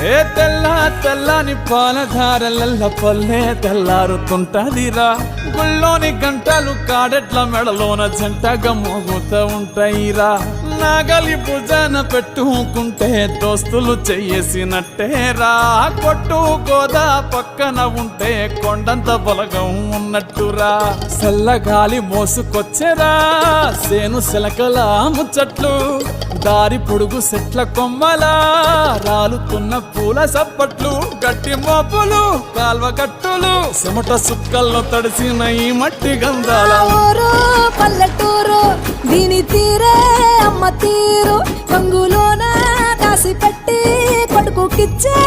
ఏ తెల్ల తెల్లని పాలధారలల్ల పల్లె తెల్లారుతుంటదిరా గుళ్ళోని గంటలు కాడెట్ల మెడలోన జంటగా మోగుతూ ఉంటాయిరా నాగలి భుజాన పెట్టుకుంటే దోస్తులు చెయ్యేసినట్టేరా కొట్టు గోదా పక్కన ఉంటే కొండంత బలగం ఉన్నట్టురా చల్లగాలి మోసుకొచ్చెరా సేను శిలకల ముచ్చట్లు దారి పొడుగు చెట్ల కొమ్మలా రాలుతున్న పూల సప్పట్లు గట్టి మోపులు కాల్వ కట్టులు చెమట సుక్కల్లో తడిసిన ఈ మట్టి గంధాల ఊరు పల్లెటూరు దీని తీరే అమ్మ తీరు రంగులోన దాసి పెట్టి కొడుకుకిచ్చే